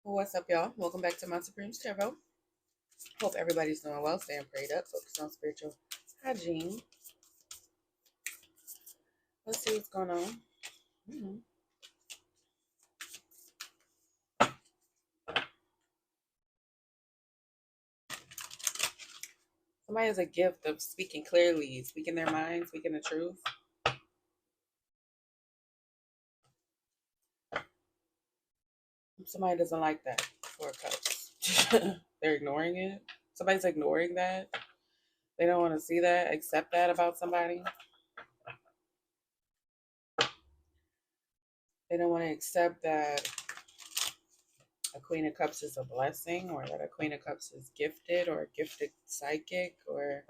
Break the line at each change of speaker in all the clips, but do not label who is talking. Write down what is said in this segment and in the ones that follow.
What's up, y'all? Welcome back to my Supreme Tarot. Hope everybody's doing well, staying prayed up, focused on spiritual hygiene. Let's see what's going on. Mhm. Somebody has a gift of speaking clearly, speaking their mind, speaking the truth. Somebody doesn't like that. Four of Cups. They're ignoring it. Somebody's ignoring that. They don't want to see that, accept that about somebody. They don't want to accept that a Queen of Cups is a blessing, or that a Queen of Cups is gifted, or gifted psychic, or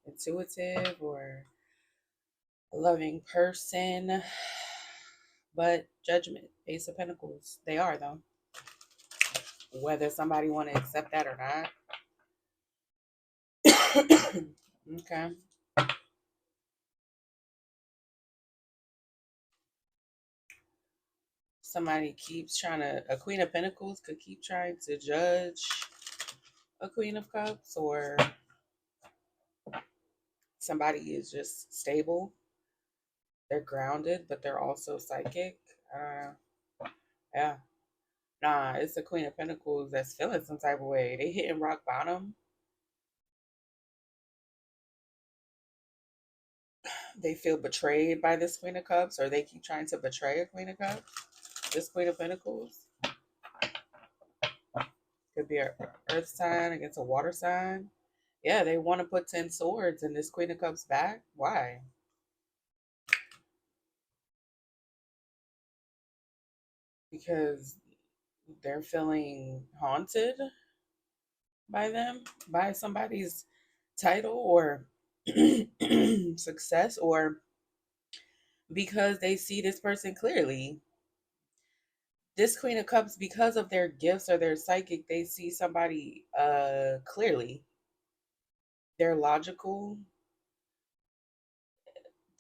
intuitive, or a loving person. But Judgment, Ace of Pentacles, they are though. Whether somebody want to accept that or not. Okay. Somebody keeps trying to, a Queen of Pentacles could keep trying to judge a Queen of Cups, or somebody is just stable. They're grounded, but they're also psychic. Yeah. Nah, it's the Queen of Pentacles that's feeling some type of way. They hitting rock bottom. They feel betrayed by this Queen of Cups, or they keep trying to betray a Queen of Cups. This Queen of Pentacles could be an earth sign against a water sign. Yeah, they want to put 10 swords in this Queen of Cups back. Why? Because they're feeling haunted by them, by somebody's title or success, or because they see this person clearly. This Queen of Cups, because of their gifts or their psychic, they see somebody clearly. They're logical.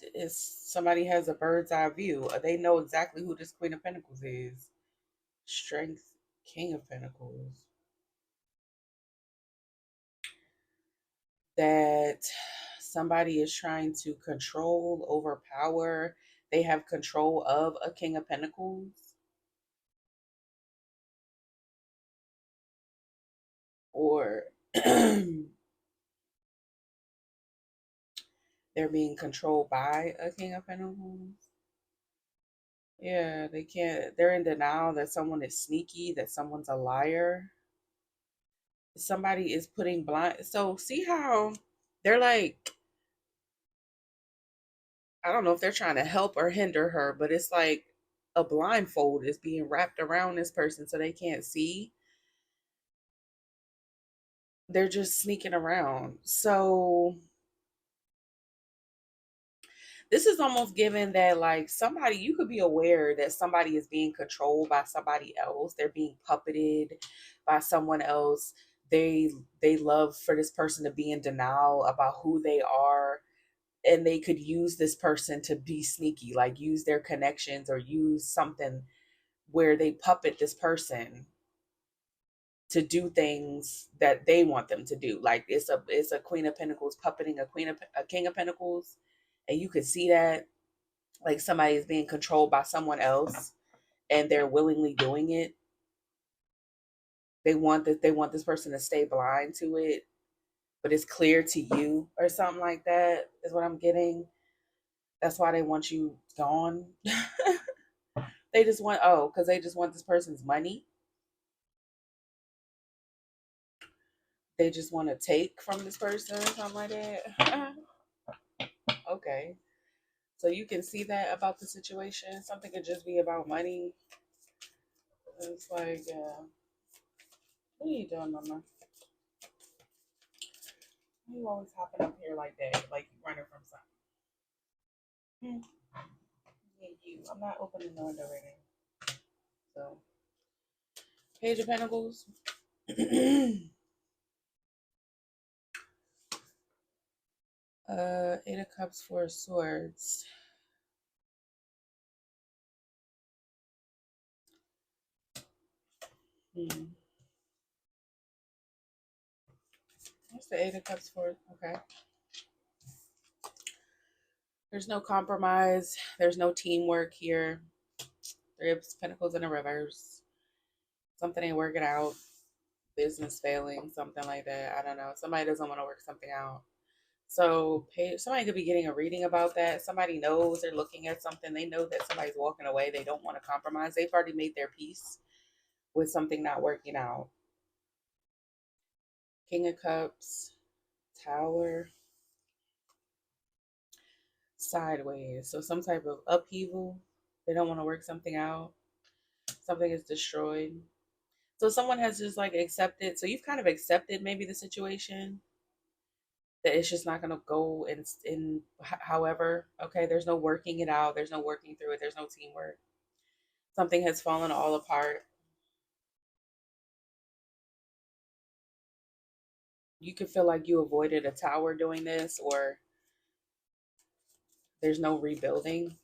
If somebody has a bird's eye view, they know exactly who this Queen of Pentacles is. Strength, King of Pentacles. That somebody is trying to control, overpower. They have control of a King of Pentacles. Or they're being controlled by a King of Pentacles. Yeah, they can't, they're in denial that someone is sneaky, that someone's a liar. Somebody is putting blind. So see how they're like, I don't know if they're trying to help or hinder her, but it's like a blindfold is being wrapped around this person so they can't see. They're just sneaking around. So this is almost given that like somebody, you could be aware that somebody is being controlled by somebody else. They're being puppeted by someone else. They love for this person to be in denial about who they are, and they could use this person to be sneaky, like use their connections or use something where they puppet this person to do things that they want them to do. Like it's a Queen of Pentacles puppeting a King of Pentacles, and you could see that like somebody is being controlled by someone else and they're willingly doing it. They want this person to stay blind to it, but it's clear to you or something like that is what I'm getting. That's why they want you gone. They just want, oh, because they just want this person's money. They just want to take from this person or something like that. Okay. So you can see that about the situation. Something could just be about money. It's like, what are you doing, mama? You always hopping up here like that, like you running from something. Yeah, you. I'm not opening the window right now. So, Page of Pentacles. Eight of Cups, Four of Swords. Hmm. What's the Eight of Cups for? Okay. There's no compromise. There's no teamwork here. Three of Pentacles in a reverse. Something ain't working out. Business failing. Something like that. I don't know. Somebody doesn't want to work something out. So somebody could be getting a reading about that. Somebody knows they're looking at something. They know that somebody's walking away. They don't want to compromise. They've already made their peace with something not working out. King of Cups, Tower, sideways. So some type of upheaval. They don't want to work something out. Something is destroyed. So someone has just like accepted. So you've kind of accepted maybe the situation that it's just not going to go in however. Okay, there's no working it out. There's no working through it. There's no teamwork. Something has fallen all apart. You could feel like you avoided a tower doing this, or there's no rebuilding.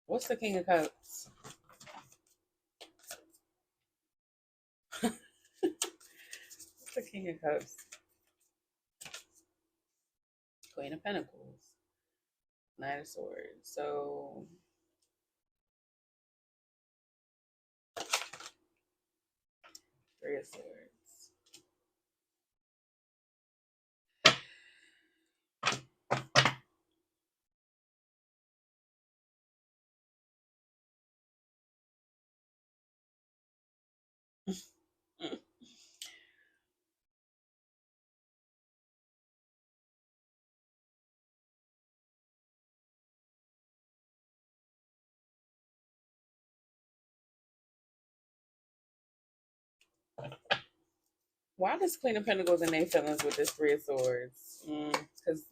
What's the King of Cups? What's the King of Cups? Queen of Pentacles. Knight of Swords. So Three of Swords. Why does Queen of Pentacles and their feelings with this Three of Swords? Because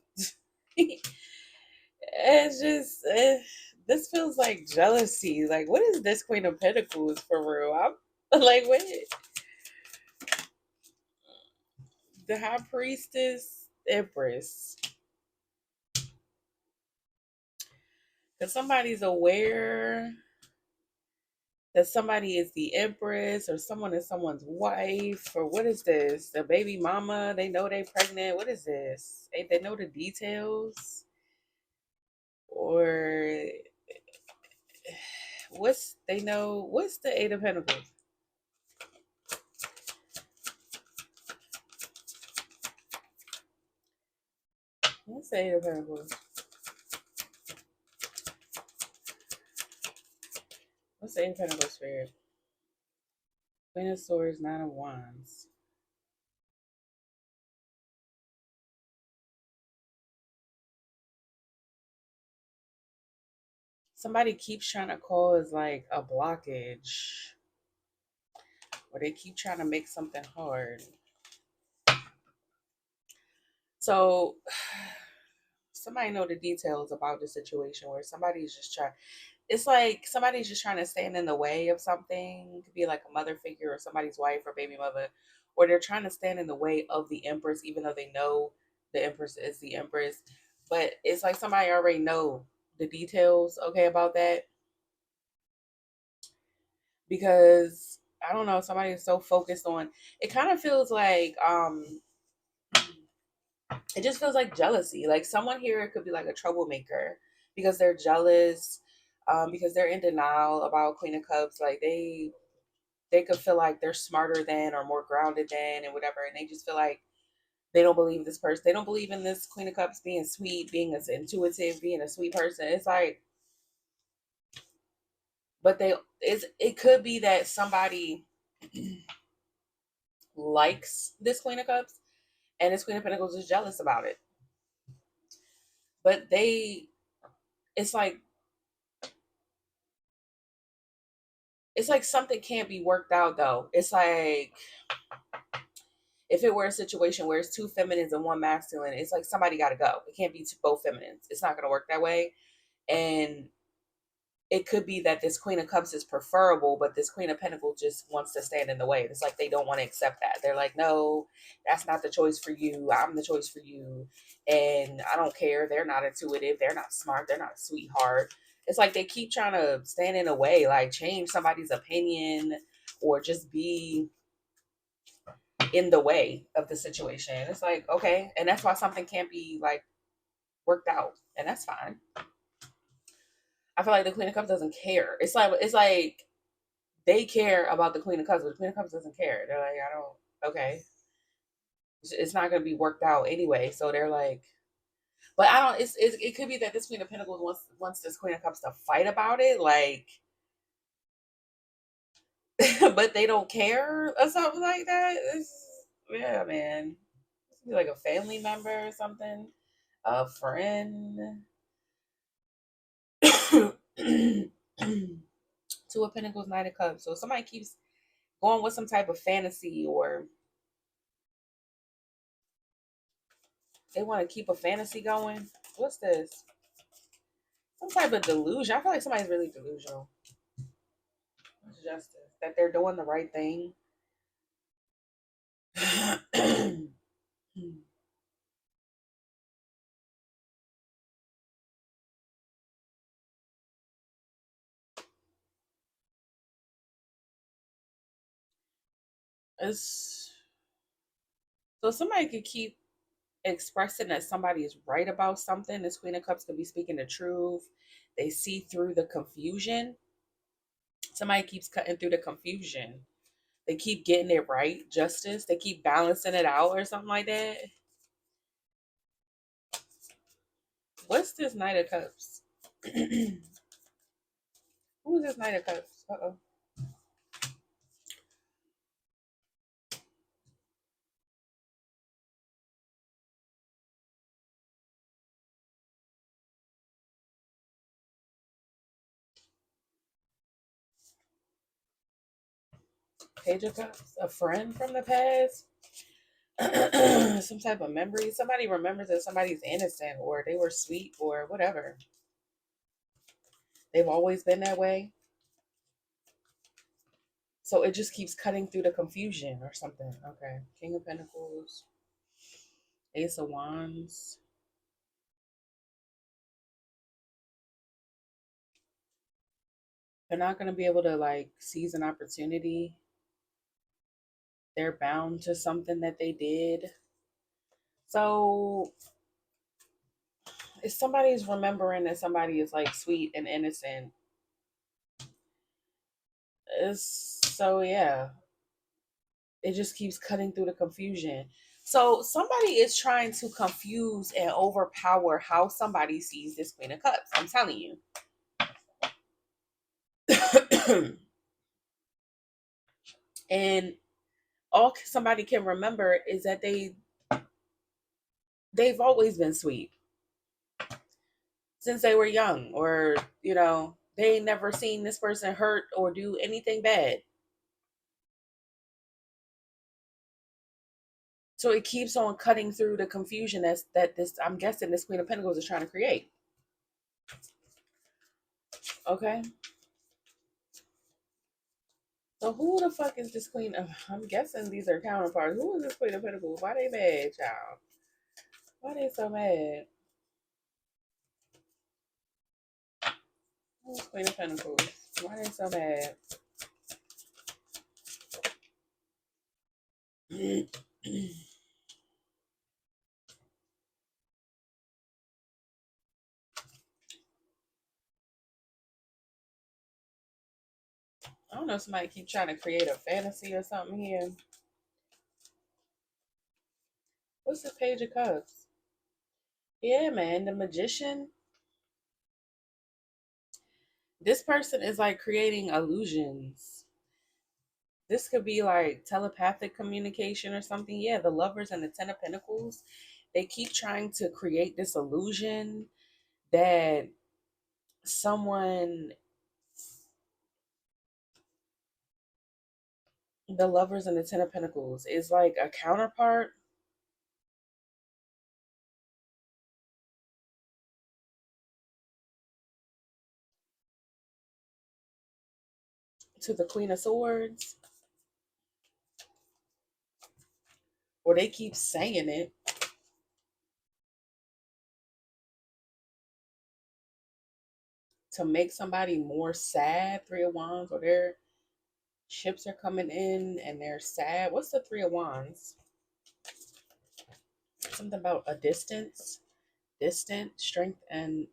it's just this feels like jealousy. Like, what is this Queen of Pentacles for real? I'm like, what? The High Priestess, Empress. Because somebody's aware that somebody is the Empress, or someone is someone's wife, or what is this? The baby mama? They know they pregnant. What is this? They know the details, or what's they know? What's the Eight of Pentacles? What's the Eight of Pentacles? What's the Eight of Pentacles spirit? Queen of Swords, Nine of Wands. Somebody keeps trying to cause like a blockage, or they keep trying to make something hard. So somebody know the details about the situation where somebody's just trying. It's like somebody's just trying to stand in the way of something. It could be like a mother figure or somebody's wife or baby mother, or they're trying to stand in the way of the Empress, even though they know the Empress is the Empress. But it's like somebody already know the details, okay, about that, because I don't know, somebody is so focused on it. Kind of feels like it just feels like jealousy. Like someone here could be like a troublemaker because they're jealous, because they're in denial about Queen of Cups. Like they could feel like they're smarter than or more grounded than and whatever, and they just feel like they don't believe this person. They don't believe in this Queen of Cups being sweet, being as intuitive, being a sweet person. It's like, but it could be that somebody likes this Queen of Cups and this Queen of Pentacles is jealous about it. But it's like it's like something can't be worked out though. It's like if it were a situation where it's two feminines and one masculine, it's like somebody got to go. It can't be both feminines. It's not going to work that way. And it could be that this Queen of Cups is preferable, but this Queen of Pentacles just wants to stand in the way. It's like they don't want to accept that. They're like, no, that's not the choice for you. I'm the choice for you. And I don't care. They're not intuitive. They're not smart. They're not a sweetheart. It's like they keep trying to stand in the way, like change somebody's opinion or just be in the way of the situation. It's like, okay. And that's why something can't be like worked out. And that's fine. I feel like the Queen of Cups doesn't care. It's like they care about the Queen of Cups, but the Queen of Cups doesn't care. They're like, I don't, okay. It's not going to be worked out anyway. So they're like, but I don't, it could be that this Queen of Pentacles wants this Queen of Cups to fight about it. Like, but they don't care or something like that. Yeah, man. It's be like a family member or something, a friend. Two of Pentacles, Knight of Cups. So somebody keeps going with some type of fantasy, or they want to keep a fantasy going. What's this? Some type of delusion. I feel like somebody's really delusional. What's justice? That they're doing the right thing. It's, so somebody could keep expressing that somebody is right about something. This Queen of Cups could be speaking the truth. They see through the confusion. Somebody keeps cutting through the confusion. They keep getting it right, justice. They keep balancing it out or something like that. What's this Knight of Cups? Who is this Knight of Cups? Uh-oh. Page of Cups? A friend from the past? Some type of memory. Somebody remembers that somebody's innocent or they were sweet or whatever. They've always been that way. So it just keeps cutting through the confusion or something. Okay. King of Pentacles, Ace of Wands. They're not going to be able to like seize an opportunity. They're bound to something that they did. So if somebody's remembering that somebody is like sweet and innocent, it's, so yeah, it just keeps cutting through the confusion. So somebody is trying to confuse and overpower how somebody sees this Queen of Cups. I'm telling you. And all somebody can remember is that they've always been sweet since they were young, or they ain't never seen this person hurt or do anything bad. So it keeps on cutting through the confusion that this, I'm guessing, this Queen of Pentacles is trying to create. Okay. So who the fuck is this Queen of, I'm guessing these are counterparts. Who is this Queen of Pentacles? Why they mad, child? Why they so mad? Who's Queen of Pentacles? Why they so mad? I don't know, somebody keep trying to create a fantasy or something here. What's the Page of Cups? Yeah, man, the Magician. This person is like creating illusions. This could be like telepathic communication or something. Yeah, the Lovers and the Ten of Pentacles. They keep trying to create this illusion that someone, the Lovers and the Ten of Pentacles, is like a counterpart to the Queen of Swords. Or they keep saying it. to make somebody more sad. Three of Wands, or their ships are coming in and they're sad. What's the Three of Wands? Something about a distance, distant, strength, and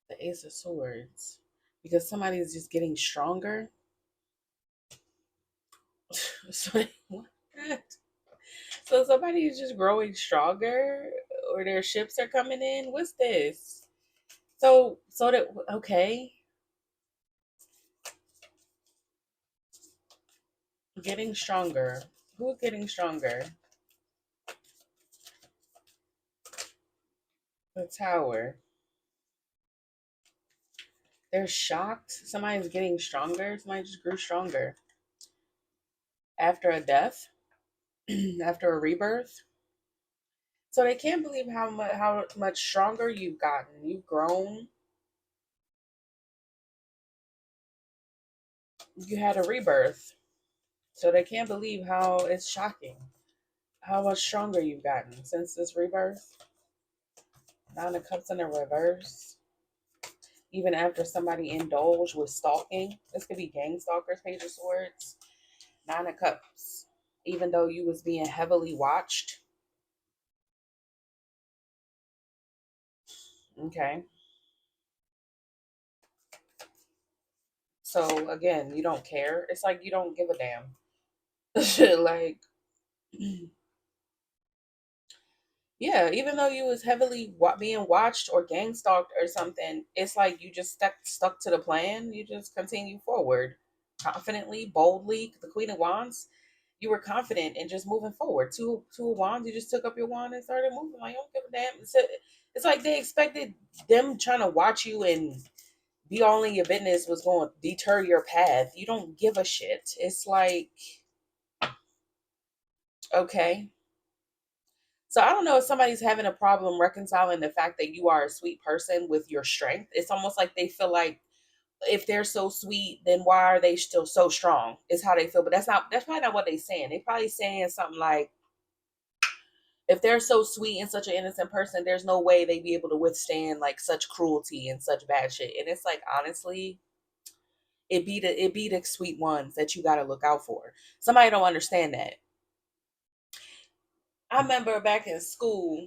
the Ace of Swords. Because somebody is just getting stronger. So, what? So somebody is just growing stronger, or their ships are coming in. What's this? So that okay, getting stronger. Who's getting stronger? The Tower. They're shocked. Somebody's getting stronger. Somebody just grew stronger after a death, after a rebirth. So they can't believe how much stronger you've gotten. You've grown. You had a rebirth. So they can't believe how it's shocking how much stronger you've gotten since this rebirth. Nine of Cups in the reverse. Even after somebody indulged with stalking. This could be gang stalkers, Page of Swords. Nine of Cups. Even though you was being heavily watched. Okay. So again, you don't care. It's like you don't give a damn. Like, yeah, even though you was heavily being watched or gang stalked or something, it's like you just stuck to the plan. You just continue forward confidently, boldly. The Queen of Wands, you were confident and just moving forward. Two of Wands, you just took up your wand and started moving. Like, I don't give a damn. It's like they expected them trying to watch you and be all in your business was going to deter your path. You don't give a shit. It's like, okay. So I don't know if somebody's having a problem reconciling the fact that you are a sweet person with your strength. It's almost like they feel like if they're so sweet, then why are they still so strong? Is how they feel. But that's probably not what they're saying. They're probably saying something like, if they're so sweet and such an innocent person, there's no way they'd be able to withstand like such cruelty and such bad shit. And it's like, honestly, it be the sweet ones that you gotta look out for. Somebody don't understand that. I remember back in school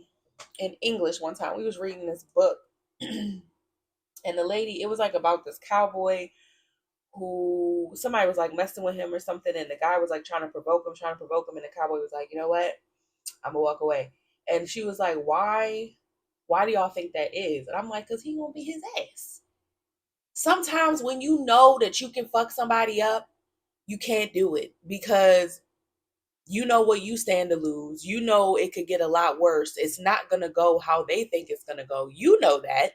in English one time, we was reading this book. And the lady, it was like about this cowboy who somebody was like messing with him or something, and the guy was like trying to provoke him, and the cowboy was like, you know what? I'm gonna walk away. And she was like, why? Why do y'all think that is? And I'm like, cause he gonna be his ass. Sometimes when you know that you can fuck somebody up, you can't do it because you know what you stand to lose. You know it could get a lot worse. It's not gonna go how they think it's gonna go. You know that.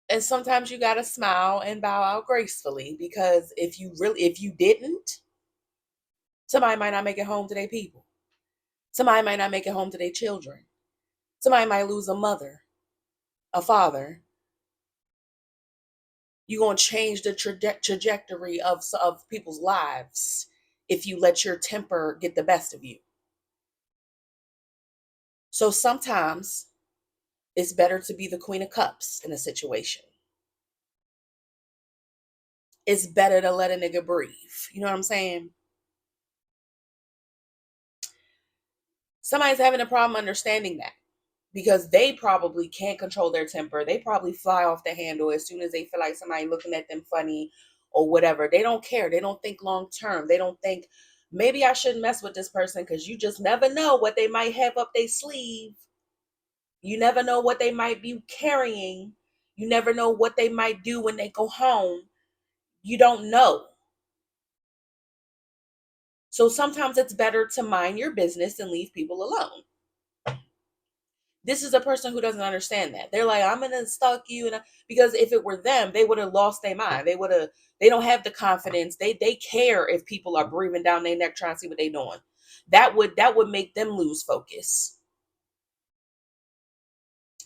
And sometimes you gotta smile and bow out gracefully because if you didn't, somebody might not make it home to their people. Somebody might not make it home to their children. Somebody might lose a mother, a father. You're gonna change the trajectory of people's lives if you let your temper get the best of you. So sometimes it's better to be the Queen of Cups in a situation. It's better to let a nigga breathe. You know what I'm saying? Somebody's having a problem understanding that because they probably can't control their temper. They probably fly off the handle as soon as they feel like somebody looking at them funny or whatever. They don't care. They don't think long term. They don't think maybe I shouldn't mess with this person because you just never know what they might have up their sleeve. You never know what they might be carrying. You never know what they might do when they go home. You don't know. So sometimes it's better to mind your business and leave people alone. This is a person who doesn't understand that. They're like, I'm gonna stalk you, because if it were them, they would have lost their mind. They don't have the confidence. They care if people are breathing down their neck trying to see what they're doing. That would make them lose focus.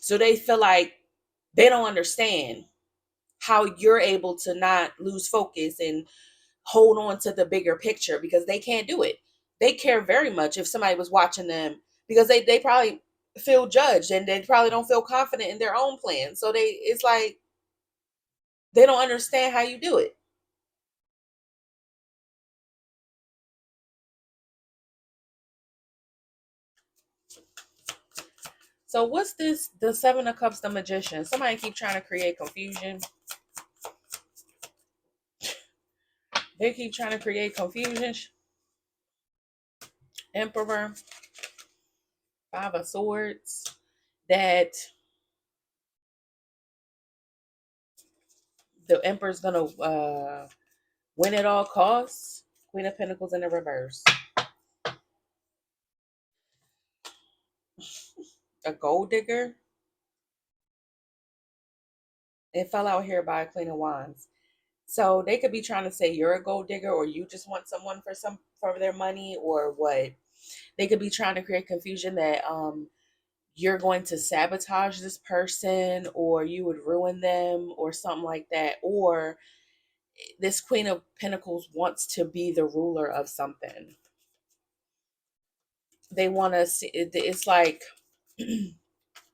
So they feel like they don't understand how you're able to not lose focus and hold on to the bigger picture because they can't do it. They care very much if somebody was watching them because they probably feel judged, and they probably don't feel confident in their own plan. So it's like they don't understand how you do it. So what's this? The Seven of Cups, the Magician. Somebody keep trying to create confusion. They keep trying to create confusion. Emperor, Five of Swords. That the Emperor's gonna win at all costs. Queen of Pentacles in the reverse. A gold digger. It fell out here by a Queen of Wands. So they could be trying to say you're a gold digger, or you just want someone for their money, or what. They could be trying to create confusion that you're going to sabotage this person, or you would ruin them, or something like that. Or this Queen of Pentacles wants to be the ruler of something. They want to see it's like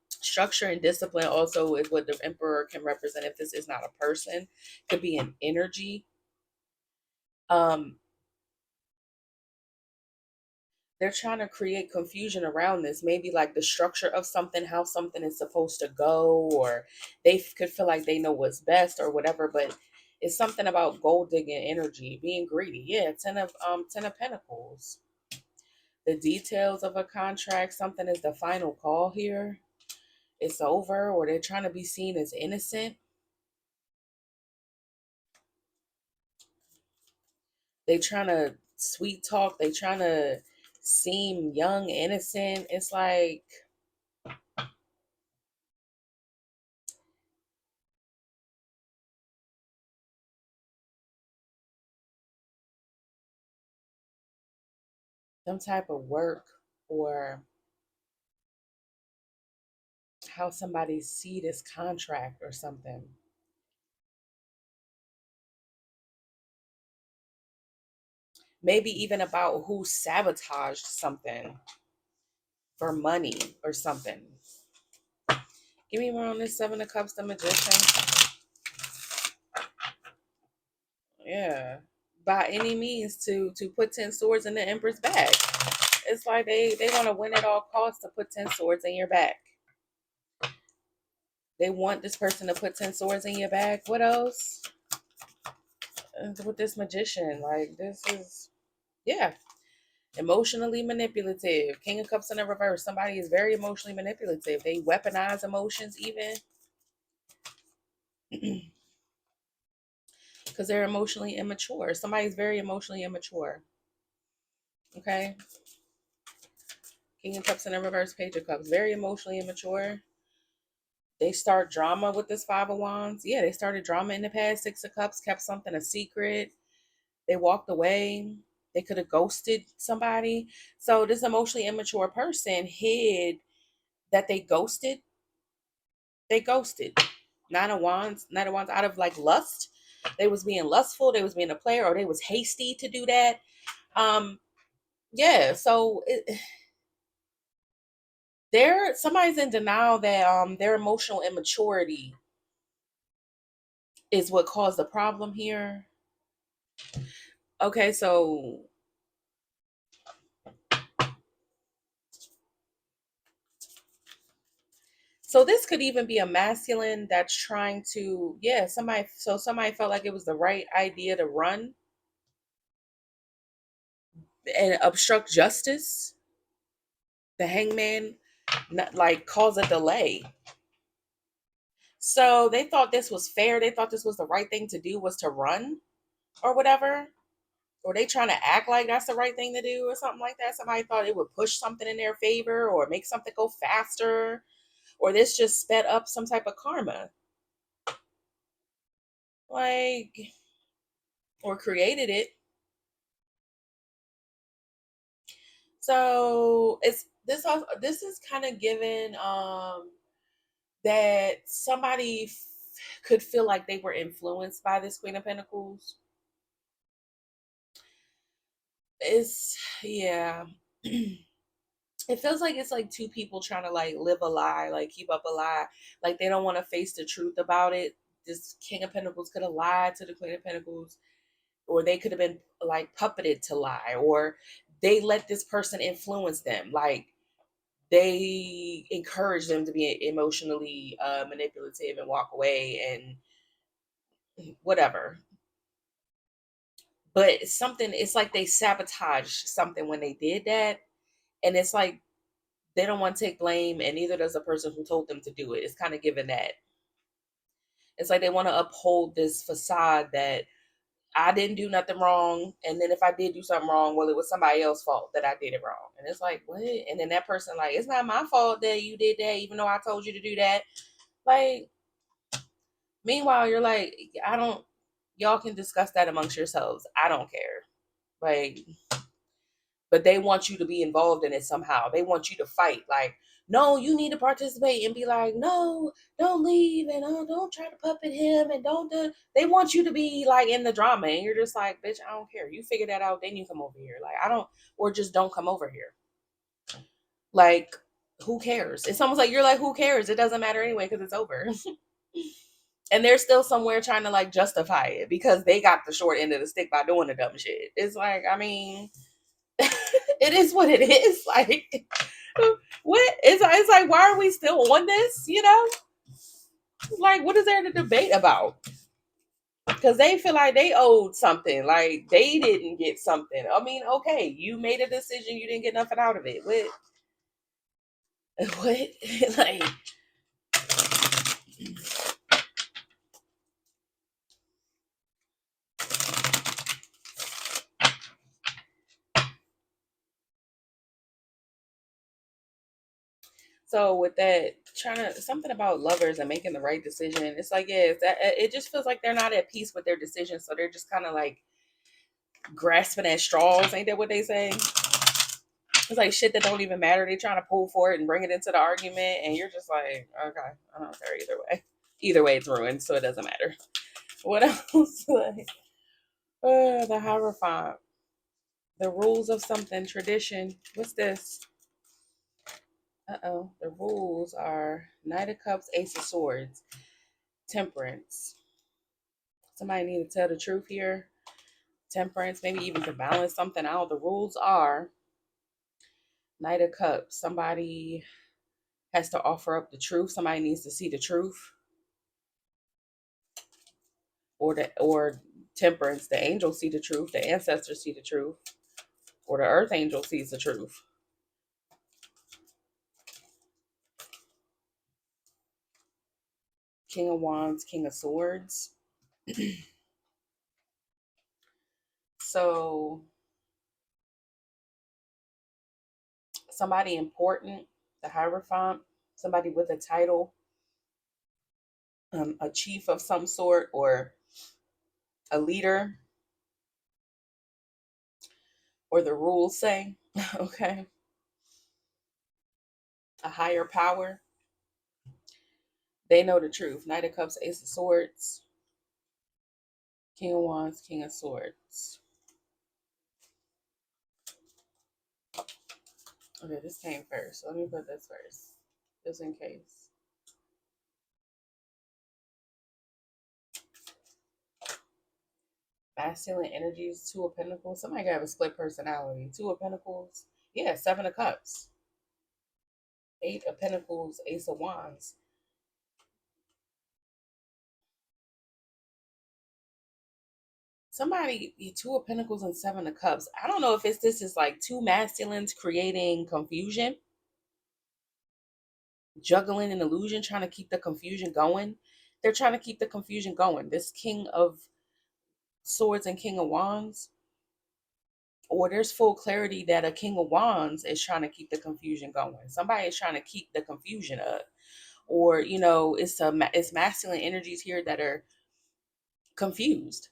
structure and discipline also is what the Emperor can represent. If this is not a person, it could be an energy. um they're trying to create confusion around this, maybe like the structure of something, how something is supposed to go, or they could feel like they know what's best or whatever. But it's something about gold digging energy, being greedy. Yeah, 10 of Pentacles. The details of a contract, something is the final call here. It's over, or they're trying to be seen as innocent. They trying to sweet talk, they trying to seem young, innocent. It's like some type of work, or how somebody see this contract or something. Maybe even about who sabotaged something for money or something. Give me more on this Seven of Cups, the Magician. Yeah. By any means to put 10 swords in the Empress back. It's like they want to win at all costs to put 10 swords in your back. They want this person to put 10 swords in your back. What else? With this Magician, like this is, yeah, emotionally manipulative. King of Cups in the reverse. Somebody is very emotionally manipulative. They weaponize emotions even because they're emotionally immature. Somebody's very emotionally immature. Okay. King of Cups in the reverse, Page of Cups. Very emotionally immature. They start drama with this Five of Wands. Yeah, they started drama in the past. Six of Cups, kept something a secret. They walked away. They could have ghosted somebody. So this emotionally immature person hid that they ghosted. They ghosted. Nine of Wands, Nine of Wands out of like lust. They was being lustful. They was being a player, or they was hasty to do that. Um, yeah. So somebody's in denial that their emotional immaturity is what caused the problem here. Okay, so this could even be a masculine that's trying to, yeah, somebody felt like it was the right idea to run and obstruct justice. The hangman, not like cause a delay. So they thought this was fair. They thought this was the right thing to do, was to run or whatever. Or they trying to act like that's the right thing to do or something like that. Somebody thought it would push something in their favor or make something go faster. Or this just sped up some type of karma. Like, or created it. So it's this is kind of given that somebody could feel like they were influenced by this Queen of Pentacles. It's, yeah. it feels like it's like two people trying to like live a lie, like keep up a lie. Like they don't want to face the truth about it. This King of Pentacles could have lied to the Queen of Pentacles, or they could have been like puppeted to lie, or they let this person influence them. Like they encourage them to be emotionally manipulative and walk away and whatever. But something, it's like they sabotaged something when they did that. And it's like they don't want to take blame, and neither does the person who told them to do it. It's kind of given that. It's like they want to uphold this facade that I didn't do nothing wrong. And then if I did do something wrong, well, it was somebody else's fault that I did it wrong. And it's like, what? And then that person, like, it's not my fault that you did that, even though I told you to do that. Like, meanwhile, you're like, I don't, y'all can discuss that amongst yourselves. I don't care. Like, but they want you to be involved in it somehow. They want you to fight. Like, no, you need to participate, and be like, no, don't leave, and don't try to puppet him, and don't do. They want you to be like in the drama, and you're just like, bitch, I don't care. You figure that out, then you come over here. Like, I don't, or just don't come over here. Like, who cares? It's almost like you're like, who cares? It doesn't matter anyway because it's over. And they're still somewhere trying to like justify it because they got the short end of the stick by doing the dumb shit. It's like, I mean, it is what it is. Like, what? It's like, why are we still on this? You know, like, what is there to debate about? Because they feel like they owed something, like they didn't get something. I mean, okay, you made a decision, you didn't get nothing out of it. What? What? Like, so with that, trying to something about lovers and making the right decision. It's like, yeah, it's that, it just feels like they're not at peace with their decision, so they're just kind of like grasping at straws. Ain't that what they say? It's like shit that don't even matter. They trying to pull for it and bring it into the argument, and you're just like, okay, I don't care either way. Either way, it's ruined, so it doesn't matter. What else? Like, the Hierophant, the rules of something, tradition. What's this? The rules are Knight of Cups, Ace of Swords, Temperance. Somebody need to tell the truth here. Temperance, maybe even to balance something out. The rules are Knight of Cups. Somebody has to offer up the truth. Somebody needs to see the truth. Or Temperance, the angels see the truth, the ancestors see the truth, or the earth angel sees the truth. King of Wands, King of Swords. So somebody important, the Hierophant, somebody with a title, a chief of some sort, or a leader, or the rules say, okay, a higher power. They know the truth. Knight of Cups, Ace of Swords, King of Wands, King of Swords. Okay, this came first. So let me put this first, just in case. Masculine energies, Two of Pentacles. Somebody got a split personality. Two of Pentacles. Yeah, Seven of Cups. Eight of Pentacles, Ace of Wands. Somebody, Two of Pentacles and Seven of Cups. I don't know if this is like two masculines creating confusion, juggling an illusion, trying to keep the confusion going. They're trying to keep the confusion going. This King of Swords and King of Wands, or there's full clarity that a King of Wands is trying to keep the confusion going. Somebody is trying to keep the confusion up, or it's masculine energies here that are confused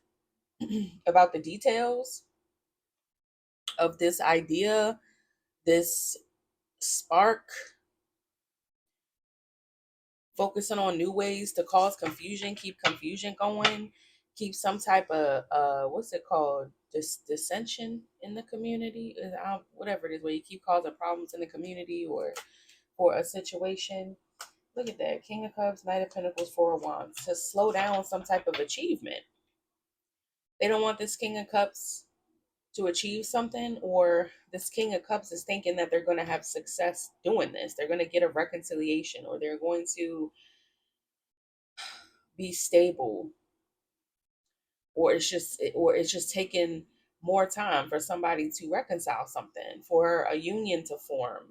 about the details of this idea, this spark, focusing on new ways to cause confusion, keep confusion going. keep some type of what's it called, dissension in the community, whatever it is, where you keep causing problems in the community or for a situation. Look at that. King of Cups, Knight of Pentacles, Four of Wands. To slow down some type of achievement. They don't want this King of Cups to achieve something, or this King of Cups is thinking that they're going to have success doing this. They're going to get a reconciliation, or they're going to be stable, or it's just taking more time for somebody to reconcile something, for a union to form,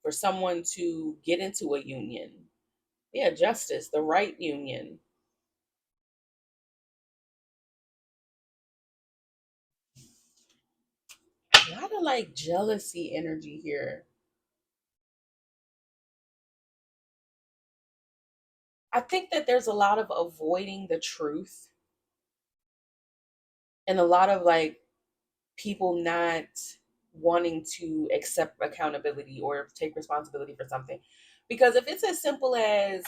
for someone to get into a union. Yeah, justice, the right union. A lot of like jealousy energy here. I think that there's a lot of avoiding the truth, and a lot of like people not wanting to accept accountability or take responsibility for something. Because if it's as simple as,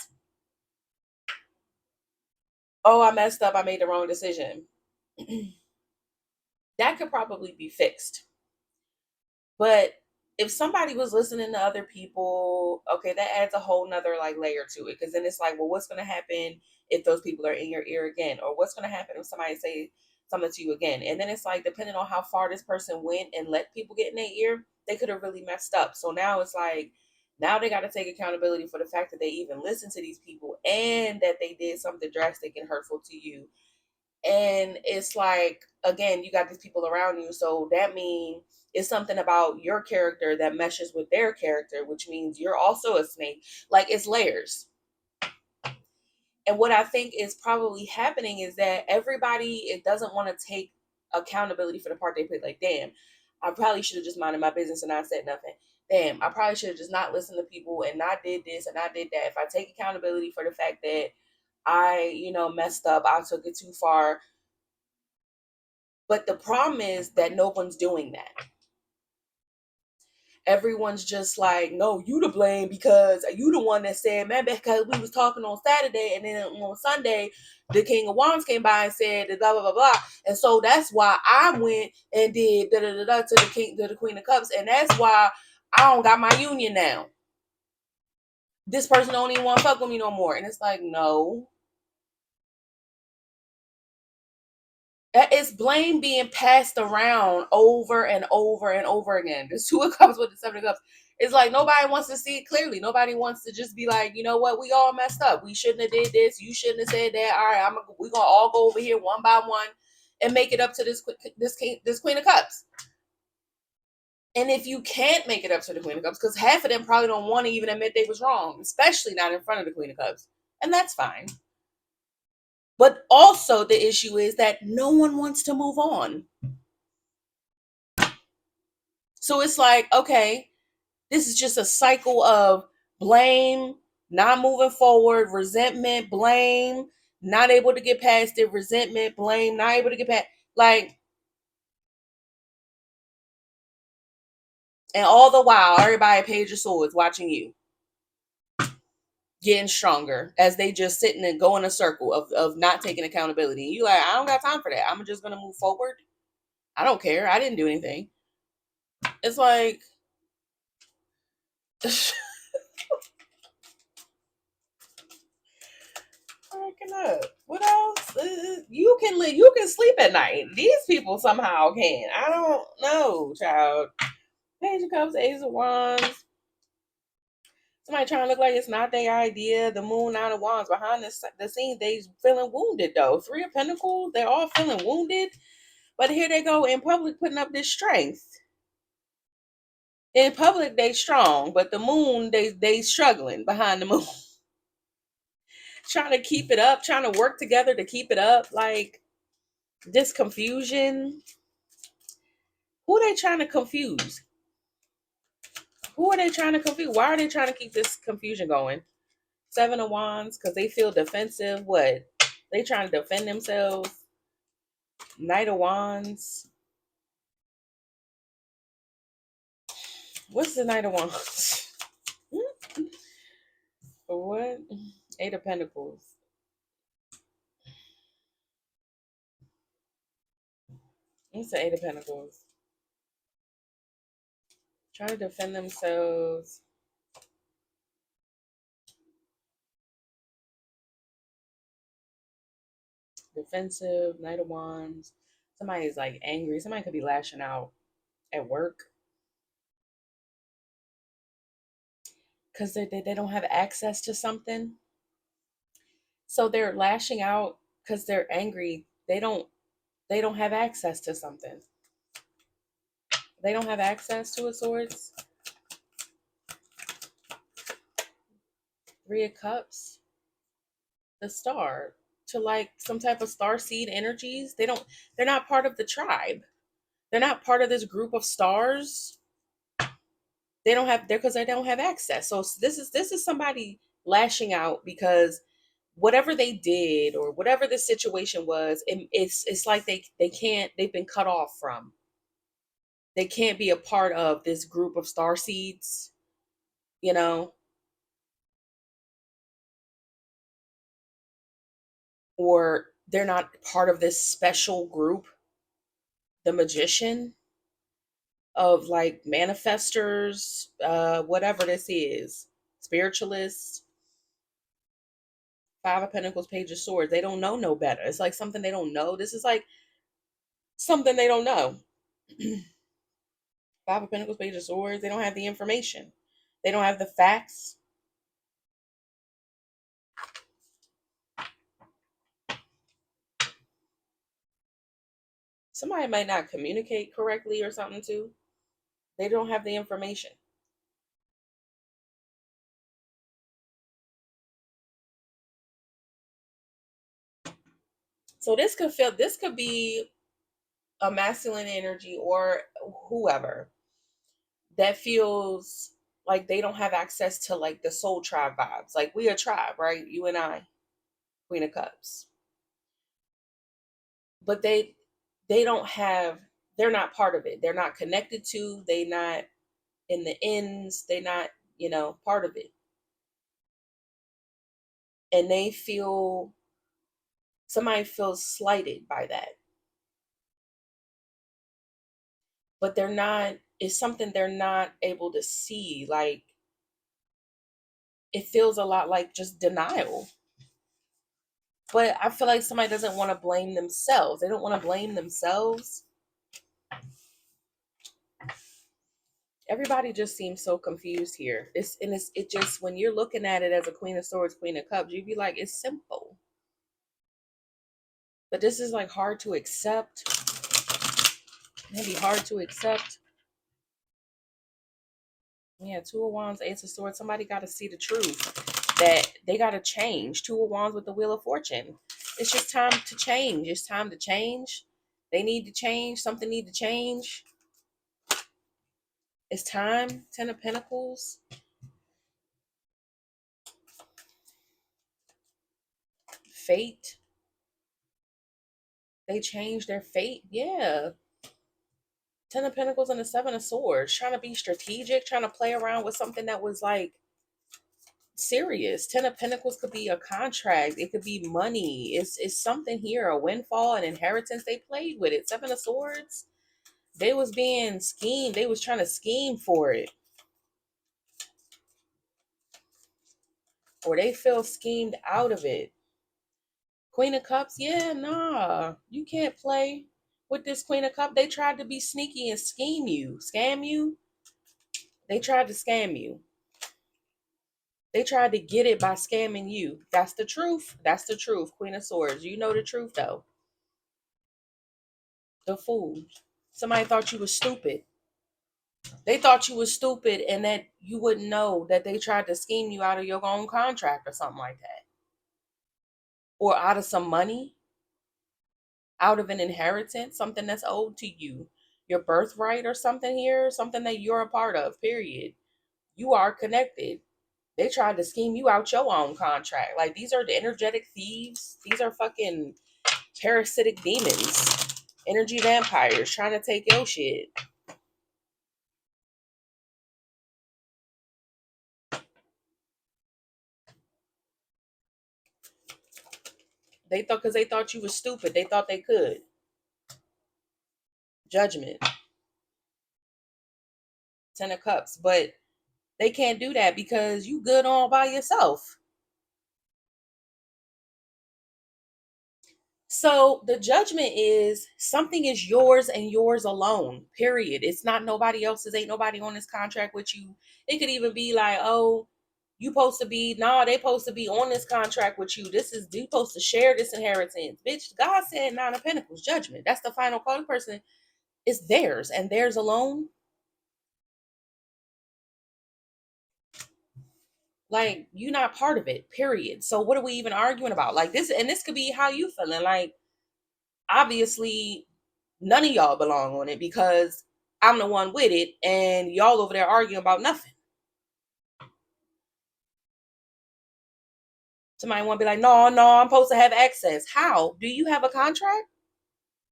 oh, I messed up, I made the wrong decision, that could probably be fixed. But if somebody was listening to other people, okay, that adds a whole nother like layer to it. Because then it's like, well, what's going to happen if those people are in your ear again? Or what's going to happen if somebody say something to you again? And then it's like, depending on how far this person went and let people get in their ear, they could have really messed up. So now it's like, now they got to take accountability for the fact that they even listened to these people and that they did something drastic and hurtful to you. And it's like, again, you got these people around you, so that means it's something about your character that meshes with their character, which means you're also a snake. Like, it's layers. And what I think is probably happening is that everybody, it doesn't want to take accountability for the part they played. Like, damn, I probably should have just minded my business and not said nothing. Damn, I probably should have just not listened to people and not did this and not did that. If I take accountability for the fact that I, messed up, I took it too far. But the problem is that no one's doing that. Everyone's just like, no, you to blame because you the one that said, man, because we was talking on Saturday and then on Sunday, the King of Wands came by and said blah blah blah blah, and so that's why I went and did da da da da to the king to the Queen of Cups, and that's why I don't got my union now. This person don't even want to fuck with me no more, and it's like, no, it's blame being passed around over and over and over again. There's Two of Cups with the Seven of Cups. It's like nobody wants to see it clearly. Nobody wants to just be like, you know what, we all messed up. We shouldn't have did this. You shouldn't have said that. All right, we're gonna all go over here one by one and make it up to this Queen of Cups. And if you can't make it up to the Queen of Cups, because half of them probably don't want to even admit they was wrong, especially not in front of the Queen of Cups, and that's fine. But also the issue is that no one wants to move on. So it's like, okay, this is just a cycle of blame, not moving forward, resentment, blame, not able to get past it, resentment, blame, not able to get past, like, and all the while, everybody at Page of Swords watching you getting stronger as they just sitting and go in a circle of not taking accountability. And you like, I don't got time for that. I'm just gonna move forward. I don't care. I didn't do anything. It's like cracking up. What else? You can live. You can sleep at night. These people somehow can. I don't know, child. Page of Cups, Ace of Wands. Somebody trying to look like it's not their idea. The Moon, Nine of Wands. Behind the scenes, they feeling wounded though. Three of Pentacles. They're all feeling wounded, but here they go in public putting up this strength. In public, they strong, but the Moon, they struggling behind the Moon. Trying to keep it up, trying to work together to keep it up. Like, this confusion. Who are they trying to confuse? Who are they trying to confuse? Why are they trying to keep this confusion going? Seven of Wands, because they feel defensive. What? They trying to defend themselves. Knight of Wands. What's the Knight of Wands? What? Eight of Pentacles. It's the Eight of Pentacles. Trying to defend themselves. Defensive, Knight of Wands. Somebody's like angry. Somebody could be lashing out at work because they don't have access to something. So they're lashing out because they're angry. They don't have access to something. They don't have access to a swords. Three of Cups. The star. To like some type of star seed energies. They're not part of the tribe. They're not part of this group of stars. They don't have there because they don't have access. So this is somebody lashing out because whatever they did or whatever the situation was, it's like they can't, they've been cut off from. They can't be a part of this group of star seeds, you know, or they're not part of this special group, the magician of like manifestors, whatever this is, spiritualists. Five of Pentacles, Page of Swords. They don't know no better. It's like something they don't know. This is like something they don't know. Five of Pentacles, Page of Swords. They don't have the information. They don't have the facts. Somebody might not communicate correctly or something too. They don't have the information. So this could be a masculine energy or whoever that feels like they don't have access to like the soul tribe vibes. Like we a tribe, right? You and I, Queen of Cups. But they don't have, they're not part of it. They're not connected to, they not in the ends, they not, part of it. And they feel, somebody feels slighted by that. But they're not, it's something they're not able to see. Like it feels a lot like just denial. But I feel like somebody doesn't want to blame themselves. They don't want to blame themselves. Everybody just seems so confused here. It just, when you're looking at it as a Queen of Swords, Queen of Cups, you'd be like, it's simple. But this is like hard to accept. Maybe hard to accept. Yeah, Two of Wands, Ace of Swords. Somebody got to see the truth that they got to change. Two of Wands with the Wheel of Fortune. It's just time to change. It's time to change. They need to change. Something need to change. It's time. Ten of Pentacles. Fate. They changed their fate. Yeah. Ten of Pentacles and the Seven of Swords. Trying to be strategic. Trying to play around with something that was like serious. Ten of Pentacles could be a contract. It could be money. It's something here, a windfall, an inheritance. They played with it. Seven of Swords. They was being schemed. They was trying to scheme for it. Or they feel schemed out of it. Queen of Cups. Yeah, nah. You can't play with this Queen of Cups. They tried to be sneaky and scheme you. Scam you. They tried to scam you. They tried to get it by scamming you. That's the truth. That's the truth. Queen of Swords. You know the truth though. The fool. Somebody thought you was stupid. They thought you was stupid and that you wouldn't know that they tried to scheme you out of your own contract or something like that. Or out of some money, out of an inheritance, something that's owed to you. Your birthright or something here, something that you're a part of, period. You are connected. They tried to scheme you out your own contract. Like these are the energetic thieves. These are fucking parasitic demons. Energy vampires trying to take your shit. They thought, because they thought you was stupid. They thought they could. Judgment. 10 of Cups. But they can't do that because you good all by yourself. So the judgment is something is yours and yours alone, period. It's not nobody else's. Ain't nobody on this contract with you. It could even be like, oh, you supposed to be, no, they supposed to be on this contract with you. This is, you supposed to share this inheritance. Bitch, God said 9 of Pentacles, judgment. That's the final call. The person is theirs and theirs alone. Like, you're not part of it, period. So what are we even arguing about? Like this, and this could be how you feeling. Like, obviously none of y'all belong on it because I'm the one with it and y'all over there arguing about nothing. Somebody want to be like, no, I'm supposed to have access. How? Do you have a contract?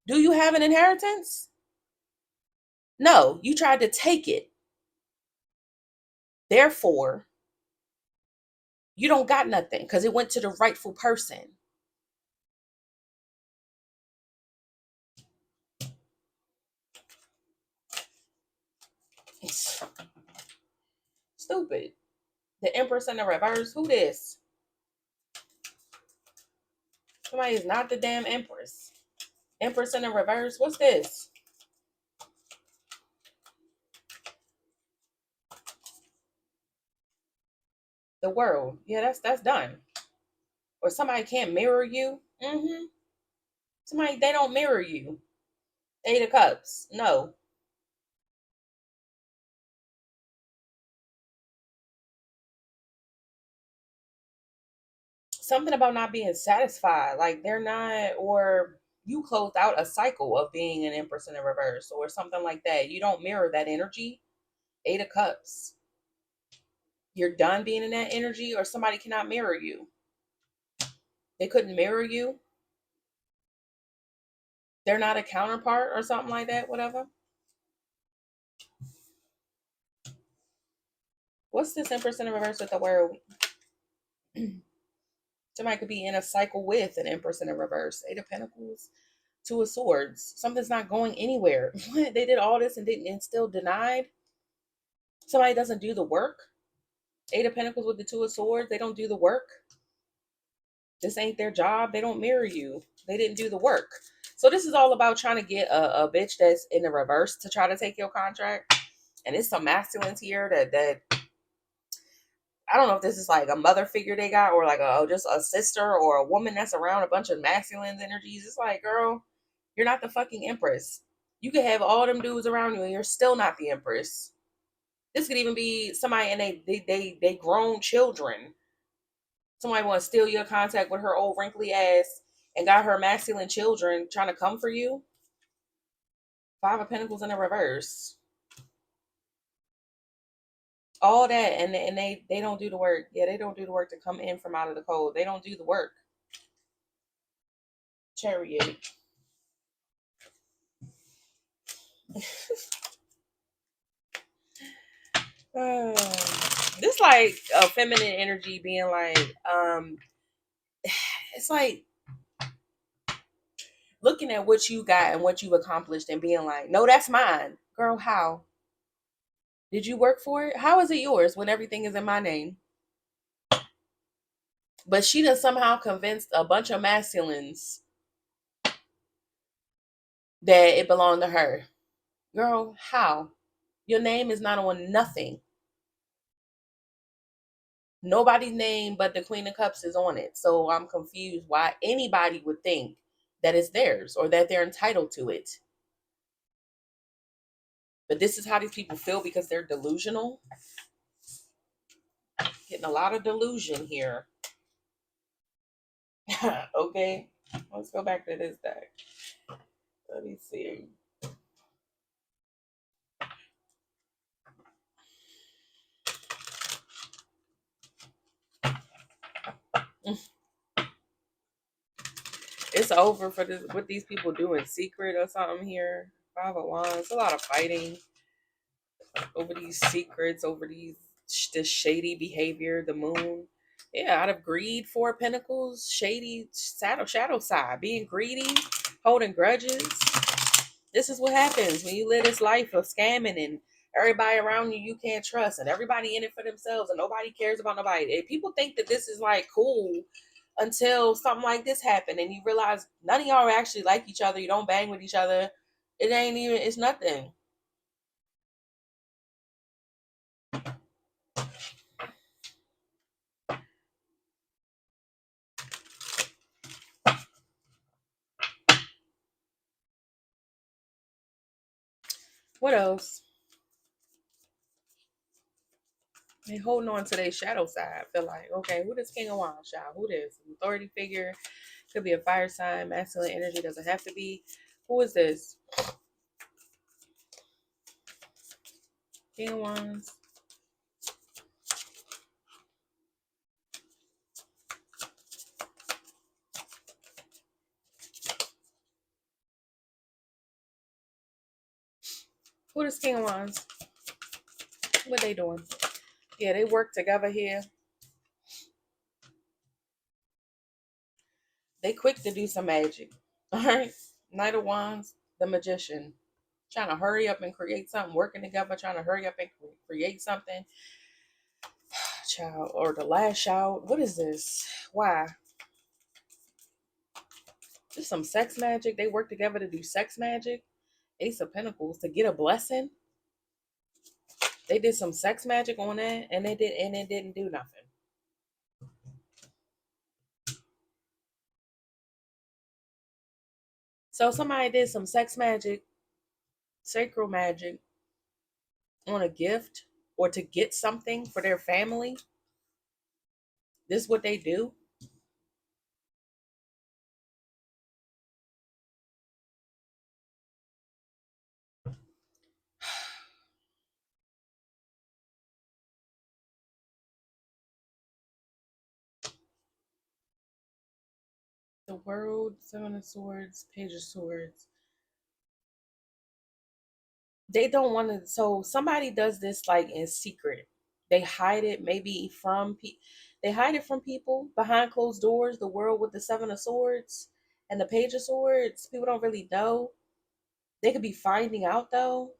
Do you have an inheritance? No, you tried to take it. Therefore, you don't got nothing because it went to the rightful person. It's stupid. The Empress in the reverse. Who this? Somebody is not the damn Empress. Empress in the reverse. What's this? The World. Yeah, that's done. Or somebody can't mirror you. Somebody, they don't mirror you. 8 of Cups. No. Something about not being satisfied. Like they're not, or you closed out a cycle of being an Empress in the reverse or something like that. You don't mirror that energy. 8 of Cups. You're done being in that energy, or somebody cannot mirror you. They couldn't mirror you. They're not a counterpart or something like that, whatever. What's this Empress in the reverse with the World? Somebody could be in a cycle with an Empress in the reverse. 8 of Pentacles. 2 of Swords. Something's not going anywhere. They did all this and didn't, and still denied. Somebody doesn't do the work. 8 of Pentacles with the 2 of Swords. They don't do the work. This ain't their job. They don't mirror you. They didn't do the work. So this is all about trying to get a bitch that's in the reverse to try to take your contract. And it's some masculines here that I don't know if this is like a mother figure they got, or like just a sister or a woman that's around a bunch of masculine energies. It's like, girl, you're not the fucking Empress. You could have all them dudes around you and you're still not the Empress. This could even be somebody and they grown children. Somebody want to steal your contact with her old wrinkly ass and got her masculine children trying to come for you. 5 of Pentacles in the reverse. All that, and they don't do the work. Yeah, they don't do the work to come in from out of the cold. They don't do the work. Chariot. This like a feminine energy being like, it's like looking at what you got and what you've accomplished and being like, no, that's mine. Girl, how? Did you work for it? How is it yours when everything is in my name? But she done somehow convinced a bunch of masculines that it belonged to her. Girl, how? Your name is not on nothing. Nobody's name but the Queen of Cups is on it. So I'm confused why anybody would think that it's theirs or that they're entitled to it. But this is how these people feel because they're delusional. Getting a lot of delusion here. Okay, let's go back to this deck. Let me see. It's over for this. What these people do in secret or something here. 5 of Wands. A lot of fighting over these secrets, over this shady behavior. The Moon. Yeah, out of greed. 4 of Pentacles. Shady shadow side. Being greedy. Holding grudges. This is what happens when you live this life of scamming and everybody around you can't trust and everybody in it for themselves and nobody cares about nobody. And people think that this is like cool until something like this happened and you realize none of y'all actually like each other. You don't bang with each other. It ain't even, it's nothing. What else? They holding on to their shadow side. I feel like, okay, who this King of Wands, child? Who this? An authority figure. Could be a fire sign. Masculine energy doesn't have to be. Who is this? King of Wands. Who this King of Wands? What they doing? Yeah, they work together here. They quick to do some magic. All right. Knight of Wands, the magician. Trying to hurry up and create something, working together, trying to hurry up and create something. Child, or the lash out. What is this? Why? Just some sex magic. They work together to do sex magic. Ace of Pentacles to get a blessing. They did some sex magic on that, and it didn't do nothing. So somebody did some sex magic, sacral magic on a gift or to get something for their family. This is what they do. The World, Seven of Swords, Page of Swords. They don't want to. So somebody does this like in secret. They hide it maybe from people. They hide it from people behind closed doors. The World with the Seven of Swords and the Page of Swords. People don't really know. They could be finding out though.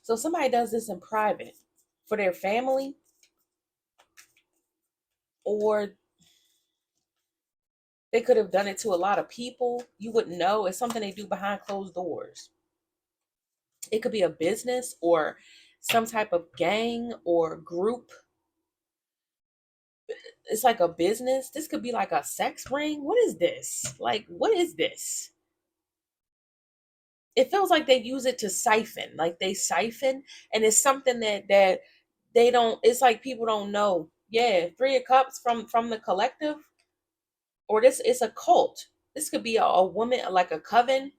So somebody does this in private for their family, or they could have done it to a lot of people. You wouldn't know. It's something they do behind closed doors. It could be a business or some type of gang or group. It's like a business. This could be like a sex ring. What is this? Like, what is this? It feels like they use it to siphon. Like they siphon, and it's something that they don't. It's like people don't know. Yeah, Three of Cups from the collective, or this it's a cult. This could be a woman, like a coven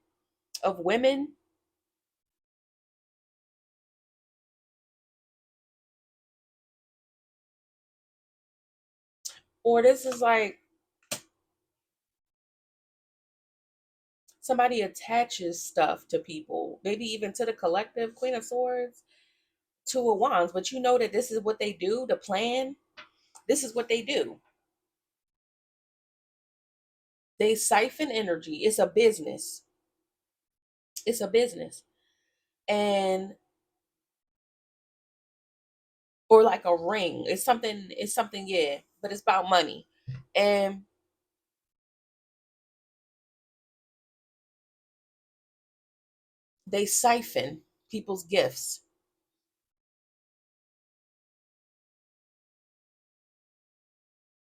of women, or this is like somebody attaches stuff to people, maybe even to the collective. Queen of Swords, Two of Wands, but you know that this is what they do. The plan. This is what they do. They siphon energy. It's a business. It's a business, and or like a ring. It's something. It's something. Yeah, but it's about money, and they siphon people's gifts.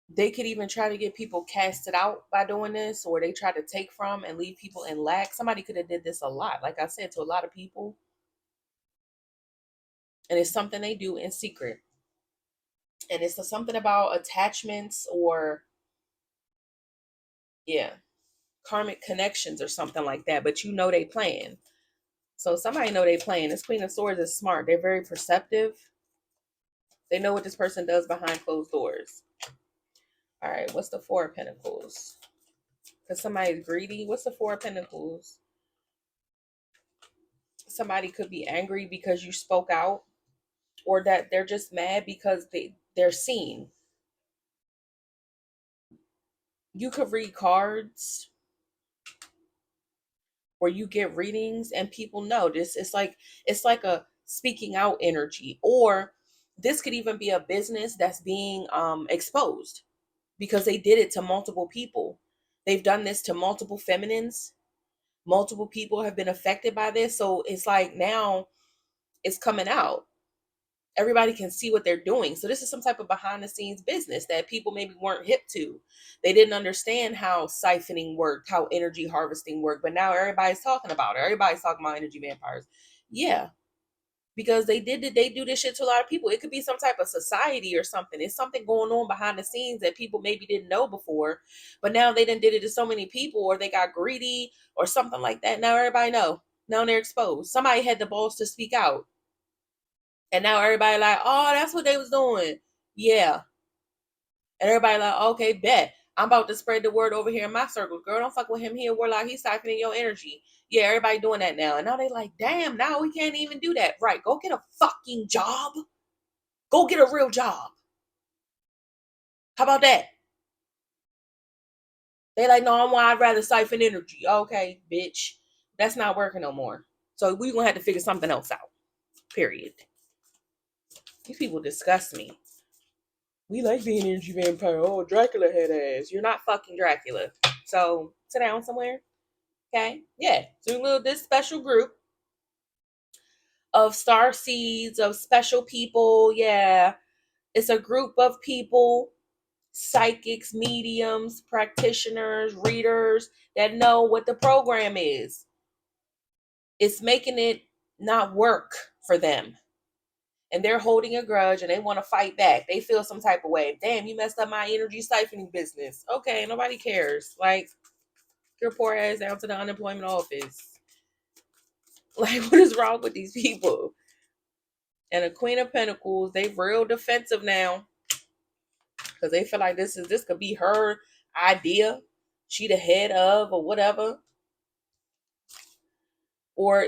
They could even try to get people casted out by doing this, or they try to take from and leave people in lack. Somebody could have did this a lot, like I said, to a lot of people, and it's something they do in secret. And it's something about attachments or yeah, karmic connections or something like that. But you know they playing. So somebody know they playing. This Queen of Swords is smart. They're very perceptive. They know what this person does behind closed doors. All right, what's the Four of Pentacles? Because somebody's greedy. What's the Four of Pentacles? Somebody could be angry because you spoke out, or that they're just mad because they're seen. You could read cards. where you get readings and people know this. It's like a speaking out energy, or this could even be a business that's being exposed because they did it to multiple people. They've done this to multiple feminines. Multiple people have been affected by this. So it's like now it's coming out. Everybody can see what they're doing. So this is some type of behind the scenes business that people maybe weren't hip to. They didn't understand how siphoning worked, how energy harvesting worked, but now everybody's talking about it. Everybody's talking about energy vampires. Yeah, because they do this shit to a lot of people. It could be some type of society or something. It's something going on behind the scenes that people maybe didn't know before, but now they done did it to so many people, or they got greedy or something like that. Now everybody know. Now they're exposed. Somebody had the balls to speak out, and now everybody like, oh, that's what they was doing. Yeah, and everybody like, okay, bet. I'm about to spread the word over here in my circles. Girl, don't fuck with him here. We're like, he's siphoning your energy. Yeah, everybody doing that now. And now they like, damn, now we can't even do that. Right. Go get a fucking job. Go get a real job. How about that? They like, no, I'd rather siphon energy. Okay, bitch. That's not working no more. So we're gonna have to figure something else out. Period. These people disgust me. We like being an energy vampire. Oh, Dracula head ass. You're not fucking Dracula. So sit down somewhere. Okay? Yeah. So this special group of star seeds, of special people. Yeah. It's a group of people, psychics, mediums, practitioners, readers that know what the program is. It's making it not work for them. And they're holding a grudge and they want to fight back. They feel some type of way. Damn, you messed up my energy siphoning business. Okay, nobody cares. Like, your poor ass down to the unemployment office. Like, what is wrong with these people? And the Queen of Pentacles, they real defensive now because they feel like this could be her idea. She the head of or whatever. Or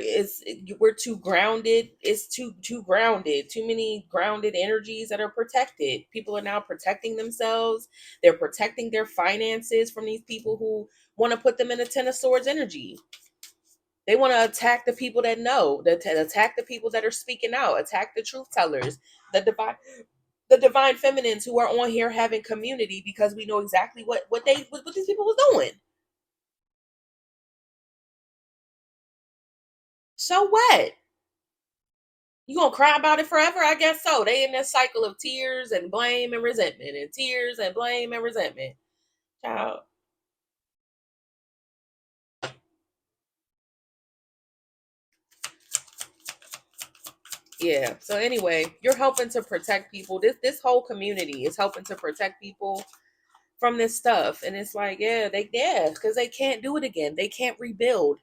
we're too grounded. It's too grounded. Too many grounded energies that are protected. People are now protecting themselves. They're protecting their finances from these people who want to put them in a Ten of Swords energy. They want to attack the people that know, attack the people that are speaking out, attack the truth tellers, the divine feminines who are on here having community because we know exactly what these people was doing. So what? You gonna cry about it forever? I guess so. They in this cycle of tears and blame and resentment, and tears and blame and resentment. Child. Yeah. So anyway, you're helping to protect people. This whole community is helping to protect people from this stuff. And it's like, because they can't do it again. They can't rebuild.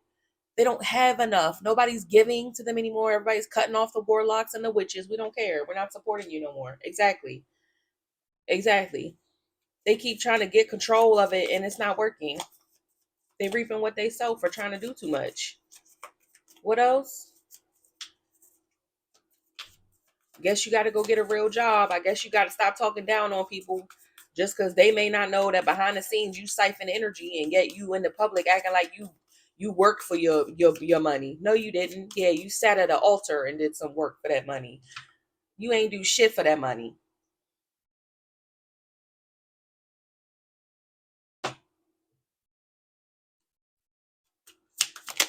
They don't have enough. Nobody's giving to them anymore. Everybody's cutting off the warlocks and the witches. We don't care. We're not supporting you no more. Exactly. Exactly. They keep trying to get control of it and it's not working. They reaping what they sow for trying to do too much. What else? Guess you got to go get a real job. I guess you got to stop talking down on people just because they may not know that behind the scenes you siphon energy, and yet you in the public acting like you worked for your money. No, you didn't. Yeah, you sat at an altar and did some work for that money. You ain't do shit for that money.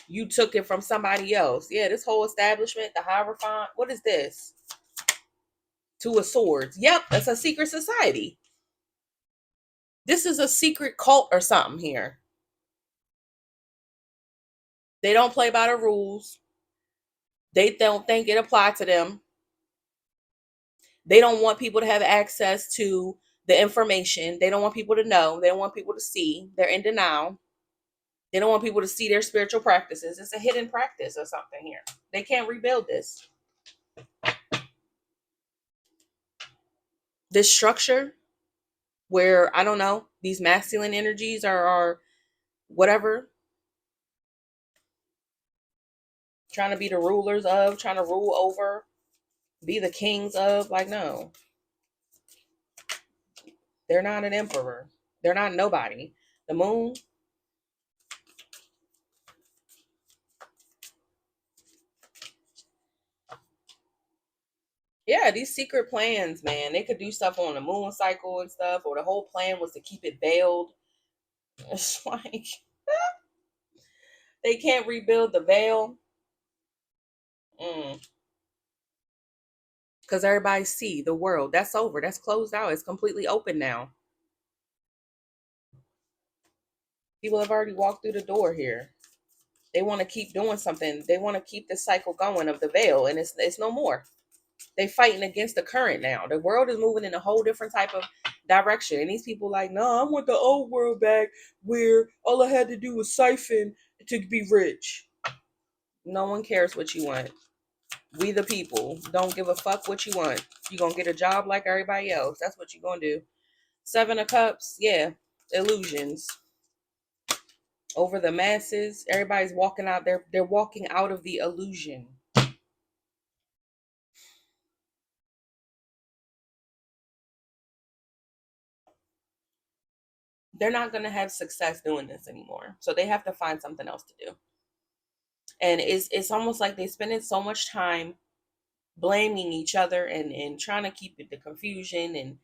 You took it from somebody else. Yeah, this whole establishment, the Hierophant, what is this? Two of Swords. Yep, that's a secret society. This is a secret cult or something here. They don't play by the rules. They don't think it applied to them. They don't want people to have access to the information. They don't want people to know. They don't want people to see. They're in denial. They don't want people to see their spiritual practices. It's a hidden practice or something here. They can't rebuild this. This structure where, I don't know, these masculine energies are whatever, trying to be the rulers of, trying to rule over, be the kings of. Like, no, they're not an emperor. They're not nobody. The moon, Yeah, these secret plans, man. They could do stuff on the moon cycle and stuff, or the whole plan was to keep it veiled. It's like they can't rebuild the veil. Because everybody see the world. That's over. That's closed out. It's completely open now. People have already walked through the door here. They want to keep doing something. They want to keep the cycle going of the veil, and it's no more. They fighting against the current now. The world is moving in a whole different type of direction, and these people like, no, I want the old world back where all I had to do was siphon to be rich. No one cares what you want. We the people don't give a fuck what you want. You gonna get a job like everybody else. That's what you gonna do. Seven of Cups, yeah, illusions over the masses. Everybody's walking out there. They're walking out of the illusion. They're not gonna have success doing this anymore. So they have to find something else to do. And it's almost like they spending so much time blaming each other and trying to keep it the confusion, and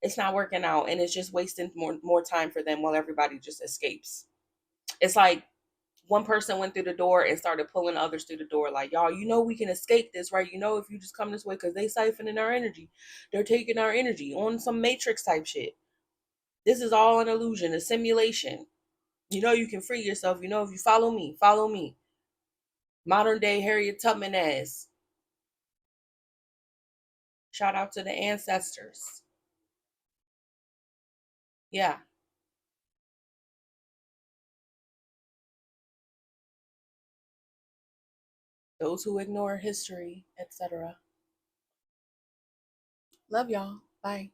it's not working out, and it's just wasting more time for them while everybody just escapes. It's like one person went through the door and started pulling others through the door, like, y'all, we can escape this, right? If you just come this way, because they siphoning our energy. They're taking our energy on some matrix type shit. This is all an illusion, a simulation. You can free yourself, if you follow me, follow me. Modern day Harriet Tubman ass. Shout out to the ancestors. Yeah. Those who ignore history, etc. Love y'all. Bye.